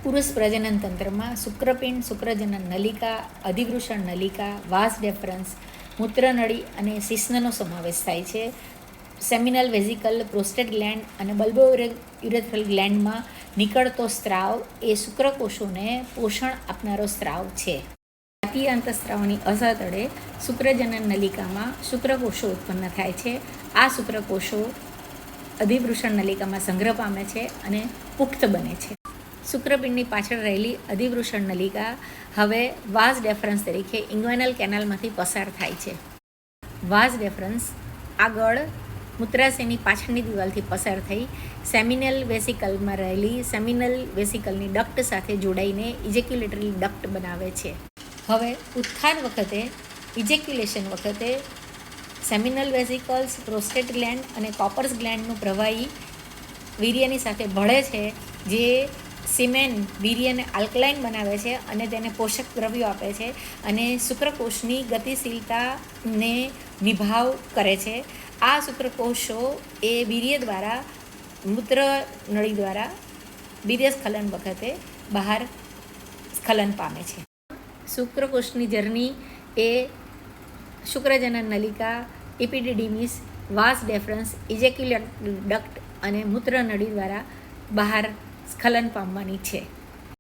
પુરુષ પ્રજનન તંત્રમાં શુક્રપિંડ, શુક્રજનન નલિકા, અધિવૃષણ નલિકા, વાસ ડેફરન્સ, મૂત્રનળી અને શિશ્નનો સમાવેશ થાય છે. સેમિનલ વેઝિકલ, પ્રોસ્ટેટ ગ્લેન્ડ અને બલ્બો યુરેથ્રલ ગ્લેન્ડમાં નીકળતો સ્ત્રાવ એ શુક્રકોષોને પોષણ આપનારો સ્ત્રાવ છે. જાતીય અંતઃસ્ત્રાવની અસરતળે શુક્રજનન નલિકામાં શુક્રકોષો ઉત્પન્ન થાય છે. આ શુક્રકોષો અધિવૃષણ નલિકામાં સંગ્રહ પામે છે અને પુખ્ત બને છે. શુક્રપિંડની પાછળ રહેલી અધિવૃષણ નલિકા હવે વાસ ડેફરન્સ તરીકે ઇન્ગ્વેનલ કેનાલમાંથી પસાર થાય છે. વાસ ડેફરન્સ આગળ મૂત્રાશયની પાછળની દિવાલથી પસાર થઈ સેમિનલ વેસિકલમાં રહેલી સેમિનલ વેસિકલની ડક્ટ સાથે જોડાઈને ઇજેક્યુલેટરી ડક્ટ બનાવે છે. હવે ઉત્થાન વખતે ઇજેક્યુલેશન વખતે સેમિનલ વેસિકલ્સ, પ્રોસ્ટેટ ગ્લેન્ડ અને કોપર્સ ગ્લેન્ડનું પ્રવાહી વીર્યની સાથે ભળે છે, જે સિમેન વીર્યને આલ્કલાઇન બનાવે છે અને તેને પોષક દ્રવ્યો આપે છે અને શુક્રકોષની ગતિશીલતાને નિભાવ કરે છે. આ શુક્રકોષો એ વીર્ય દ્વારા મૂત્રનળી દ્વારા વીર્યસ્ખલન વખતે બહાર સ્ખલન પામે છે. શુક્રકોષની જર્ની એ શુક્રજનન નલિકા, એપિડિડિમિસ, વાસ ડેફરન્સ, ઇજેક્યુલેટરી ડક્ટ અને મૂત્રનળી દ્વારા બહાર સ્ખલન પામવાની છે.